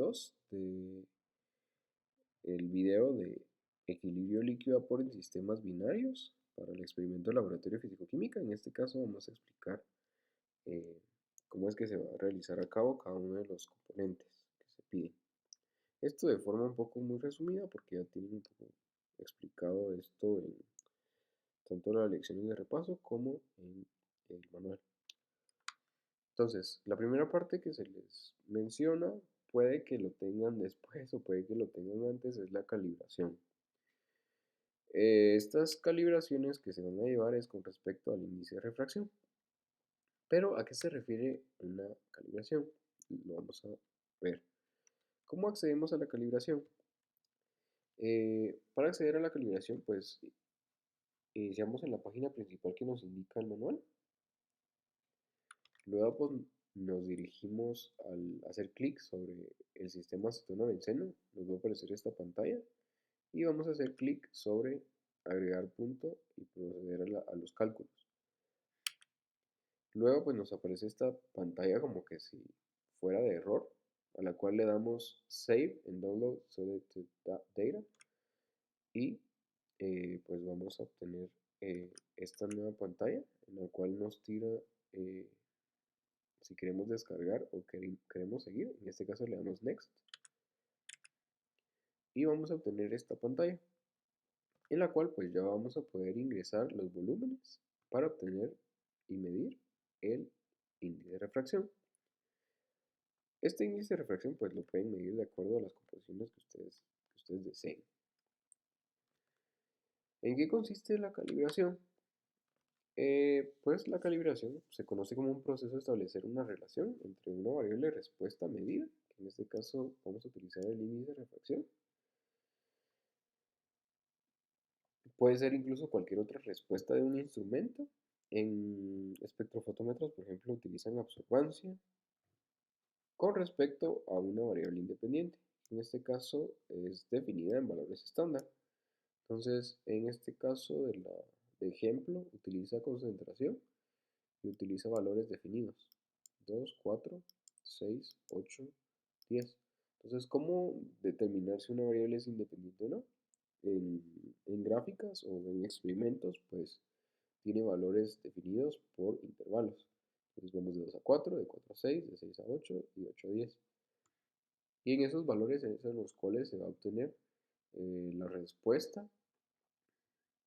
2 de el video de equilibrio líquido-vapor en sistemas binarios para el experimento de laboratorio de físico-química. En este caso vamos a explicar eh, cómo es que se va a realizar a cabo cada uno de los componentes que se piden. Esto de forma un poco muy resumida porque ya tienen un poco explicado esto en tanto las lecciones de repaso como en el manual. Entonces, la primera parte que se les menciona, puede que lo tengan después o puede que lo tengan antes, es la calibración. Estas calibraciones que se van a llevar es con respecto al índice de refracción. Pero, ¿a qué se refiere una calibración? Lo vamos a ver. ¿Cómo accedemos a la calibración? Para acceder a la calibración, pues iniciamos en la página principal que nos indica el manual. Luego pues, nos dirigimos al hacer clic sobre el sistema acetona-benceno, nos va a aparecer esta pantalla y vamos a hacer clic sobre agregar punto y proceder a los cálculos. Luego pues nos aparece esta pantalla como que si fuera de error, a la cual le damos Save en Download Selected Data y pues vamos a obtener esta nueva pantalla en la cual nos tira si queremos descargar o queremos seguir. En este caso le damos Next y vamos a obtener esta pantalla en la cual pues ya vamos a poder ingresar los volúmenes para obtener y medir el índice de refracción. Este índice de refracción pues lo pueden medir de acuerdo a las composiciones que ustedes deseen. ¿En qué consiste la calibración? Pues la calibración se conoce como un proceso de establecer una relación entre una variable de respuesta medida, que en este caso vamos a utilizar el índice de refracción. Puede ser incluso cualquier otra respuesta de un instrumento. En espectrofotómetros, por ejemplo, utilizan absorbancia con respecto a una variable independiente. En este caso es definida en valores estándar. Entonces, en este caso de ejemplo, utiliza concentración y utiliza valores definidos. 2, 4, 6, 8, 10. Entonces, ¿cómo determinar si una variable es independiente o no? En gráficas o en experimentos, pues tiene valores definidos por intervalos. Entonces vamos de 2 a 4, de 4 a 6, de 6 a 8 y de 8 a 10. Y en esos valores es en los cuales se va a obtener la respuesta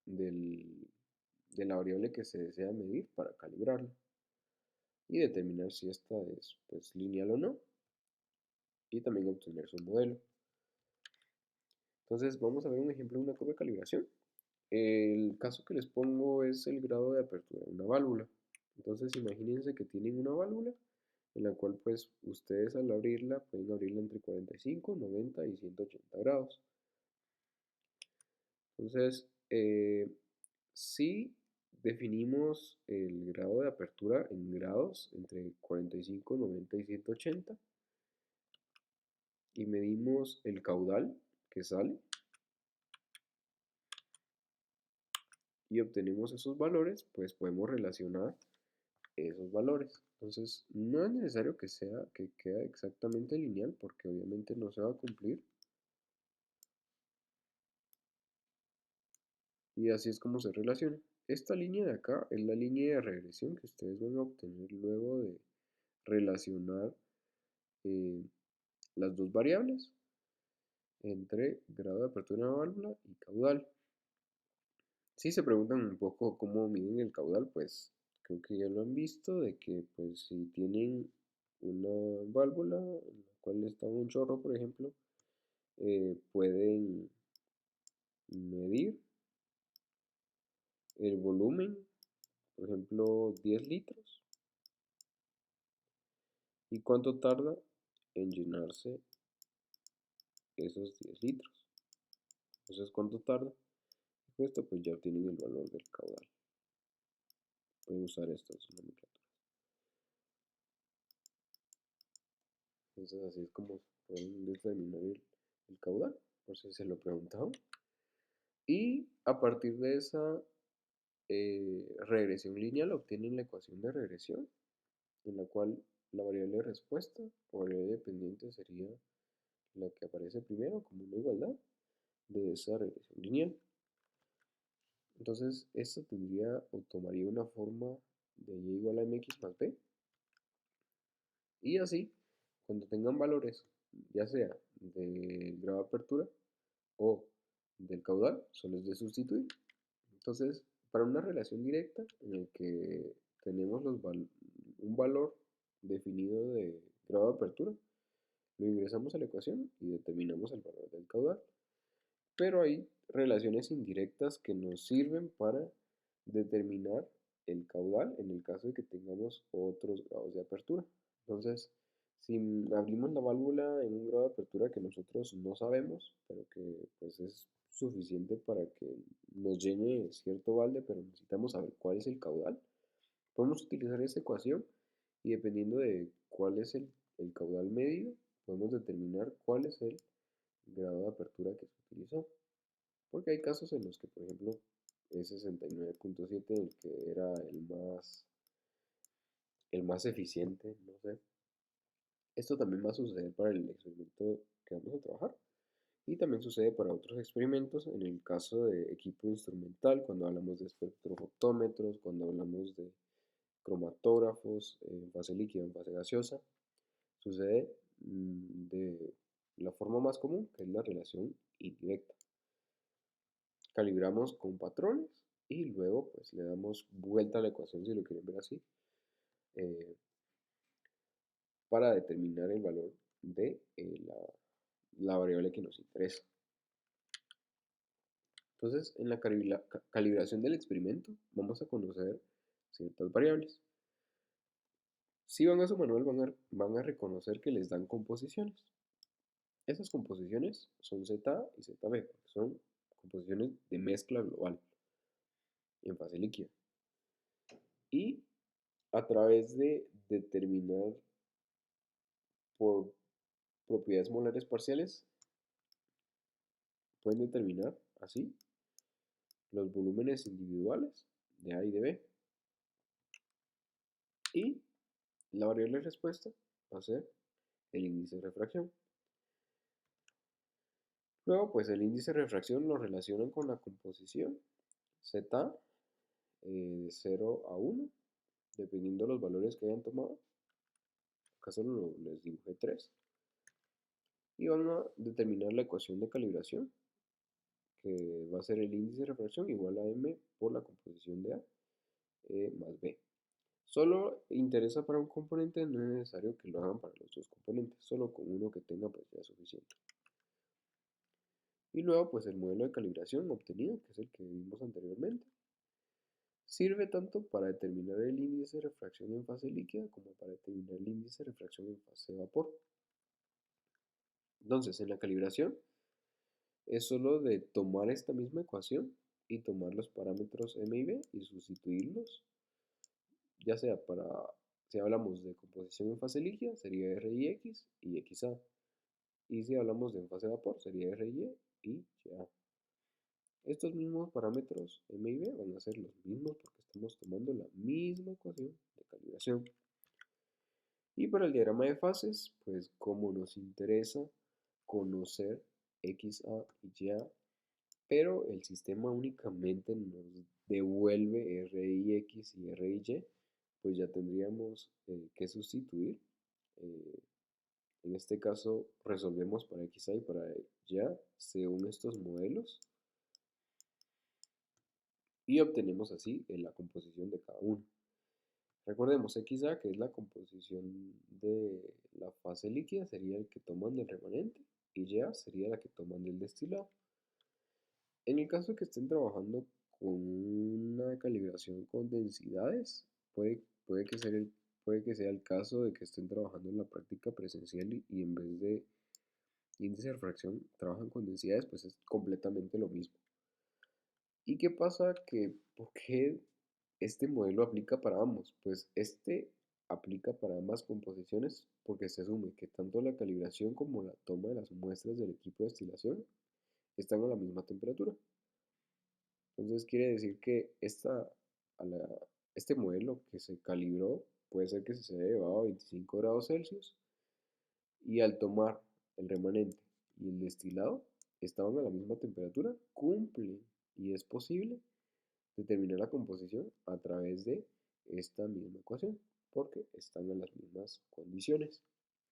de la variable que se desea medir para calibrarla y determinar si esta es pues, lineal o no y también obtener su modelo. Entonces vamos a ver un ejemplo de una curva de calibración. El caso que les pongo es el grado de apertura de una válvula. Entonces imagínense que tienen una válvula en la cual pues ustedes al abrirla pueden abrirla entre 45, 90 y 180 grados. Entonces, si definimos el grado de apertura en grados entre 45, 90 y 180 y medimos el caudal que sale y obtenemos esos valores, pues podemos relacionar esos valores. Entonces, no es necesario que quede exactamente lineal porque obviamente no se va a cumplir. Y así es como se relaciona. Esta línea de acá es la línea de regresión que ustedes van a obtener luego de relacionar eh, las dos variables entre grado de apertura de la válvula y caudal. Si se preguntan un poco cómo miden el caudal, pues creo que ya lo han visto, de que pues si tienen una válvula en la cual está un chorro, por ejemplo, pueden medir el volumen, por ejemplo, 10 litros, y cuánto tarda en llenarse esos 10 litros. Entonces, ¿cuánto tarda? Con esto pues ya obtienen el valor del caudal. Pueden usar estas nomenclaturas. Entonces, así es como pueden determinar el caudal, por si se lo preguntaban. Y a partir de esa regresión lineal obtienen la ecuación de regresión, en la cual la variable de respuesta o variable dependiente sería la que aparece primero como una igualdad de esa regresión lineal. Entonces, esto tendría o tomaría una forma de y igual a mx más b. Y así, cuando tengan valores, ya sea del grado de apertura o del caudal, solo es de sustituir. Entonces, para una relación directa en el que tenemos un valor definido de grado de apertura, lo ingresamos a la ecuación y determinamos el valor del caudal. Pero hay relaciones indirectas que nos sirven para determinar el caudal en el caso de que tengamos otros grados de apertura. Entonces, si abrimos la válvula en un grado de apertura que nosotros no sabemos, pero que pues es suficiente para que nos llene cierto balde, pero necesitamos saber cuál es el caudal, podemos utilizar esta ecuación y dependiendo de cuál es el caudal medio, podemos determinar cuál es el grado de apertura que se utilizó. Porque hay casos en los que, por ejemplo, es 69.7 el que era el más eficiente, no sé. Esto también va a suceder para el experimento que vamos a trabajar y también sucede para otros experimentos en el caso de equipo instrumental, cuando hablamos de espectrofotómetros, cuando hablamos de cromatógrafos en fase líquida, en fase gaseosa, sucede de la forma más común, que es la relación indirecta. Calibramos con patrones y luego pues le damos vuelta a la ecuación si lo quieren ver así eh, para determinar el valor de la variable que nos interesa. Entonces en la calibración del experimento vamos a conocer ciertas variables. Si van a su manual van a reconocer que les dan composiciones. Esas composiciones son ZA y ZB, son composiciones de mezcla global en fase líquida. Y a través de determinar por propiedades molares parciales, pueden determinar así los volúmenes individuales de A y de B. Y la variable de respuesta va a ser el índice de refracción. Luego, pues el índice de refracción lo relacionan con la composición Z de 0 a 1, dependiendo de los valores que hayan tomado. Acá solo les dibujé 3. Y van a determinar la ecuación de calibración, que va a ser el índice de refracción igual a m por la composición de A más B. Solo interesa para un componente, no es necesario que lo hagan para los dos componentes, solo con uno que tenga pues ya es suficiente. Y luego pues el modelo de calibración obtenido, que es el que vimos anteriormente, sirve tanto para determinar el índice de refracción en fase líquida como para determinar el índice de refracción en fase de vapor. Entonces en la calibración es solo de tomar esta misma ecuación y tomar los parámetros m y b y sustituirlos, ya sea para, si hablamos de composición en fase líquida, sería RIX y XA. Y si hablamos de en fase de vapor, sería RY y YA. Estos mismos parámetros M y B van a ser los mismos porque estamos tomando la misma ecuación de calibración. Y para el diagrama de fases, pues como nos interesa conocer XA y YA, pero el sistema únicamente nos devuelve RIX y RIY, pues ya tendríamos que sustituir. En este caso resolvemos para XA y para YA según estos modelos y obtenemos así la composición de cada uno. Recordemos XA, que es la composición de la fase líquida, sería el que toman del remanente y YA sería la que toman del destilado. En el caso de que estén trabajando con una calibración con densidades, puede que sea el caso de que estén trabajando en la práctica presencial y en vez de índice de refracción trabajan con densidades, pues es completamente lo mismo. ¿Y qué pasa? ¿Por qué este modelo aplica para ambos? Pues este aplica para ambas composiciones porque se asume que tanto la calibración como la toma de las muestras del equipo de destilación están a la misma temperatura. Entonces quiere decir que este modelo que se calibró puede ser que se haya llevado a 25 grados Celsius y al tomar el remanente y el destilado estaban a la misma temperatura, cumplen y es posible determinar la composición a través de esta misma ecuación, porque están en las mismas condiciones.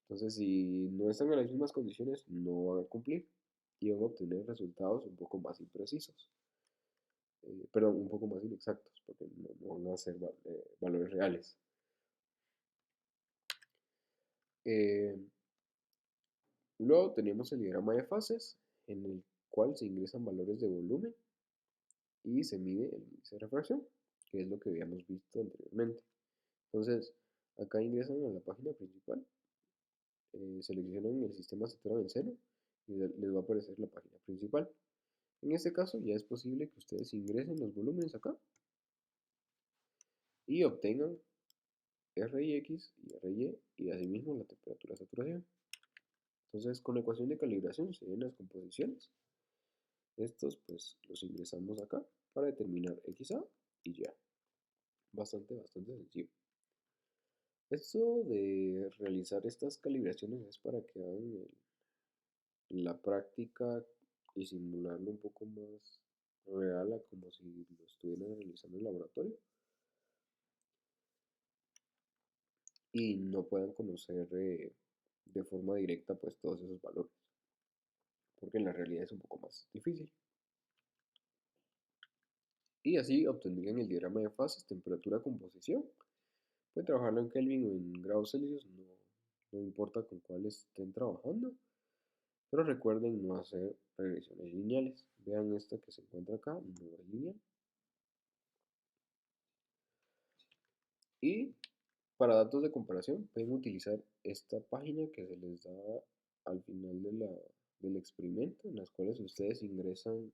Entonces, si no están en las mismas condiciones, no van a cumplir y van a obtener resultados un poco más imprecisos. Perdón, un poco más inexactos, porque no van a ser valores reales. Eh, Luego tenemos el diagrama de fases, en el cual se ingresan valores de volumen y se mide el índice de refracción, que es lo que habíamos visto anteriormente. Entonces, acá ingresan a la página principal, seleccionan el sistema acetona-benceno y les va a aparecer la página principal. En este caso ya es posible que ustedes ingresen los volúmenes acá y obtengan RIX y RY y asimismo la temperatura de saturación. Entonces, con la ecuación de calibración se ven las composiciones. Estos pues los ingresamos acá para determinar XA y ya. Bastante sencillo. Esto de realizar estas calibraciones es para que hagan la práctica y simularlo un poco más real a como si lo estuvieran realizando en el laboratorio y no puedan conocer de forma directa pues todos esos valores, porque en la realidad es un poco más difícil. Y así obtendrían el diagrama de fases, temperatura, composición. Pueden trabajarlo en Kelvin o en grados Celsius, no importa con cuál estén trabajando, pero recuerden no hacer regresiones lineales. Vean esta que se encuentra acá, no es lineal. Y para datos de comparación pueden utilizar esta página que se les da al final del experimento, en las cuales ustedes ingresan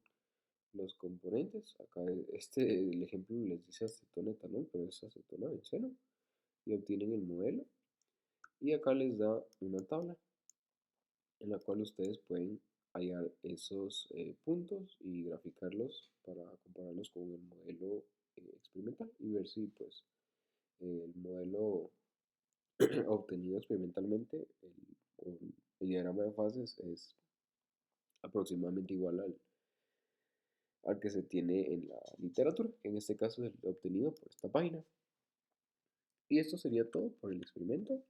los componentes. Acá el ejemplo les dice acetona etanol, pero es acetona benceno, y obtienen el modelo. Y acá les da una tabla en la cual ustedes pueden hallar esos puntos y graficarlos para compararlos con el modelo experimental y ver si pues el modelo obtenido experimentalmente, el diagrama de fases es aproximadamente igual al que se tiene en la literatura, que en este caso es el obtenido por esta página. Y esto sería todo por el experimento.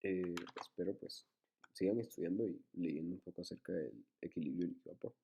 Espero pues sigan estudiando y leyendo un poco acerca del equilibrio líquido-vapor.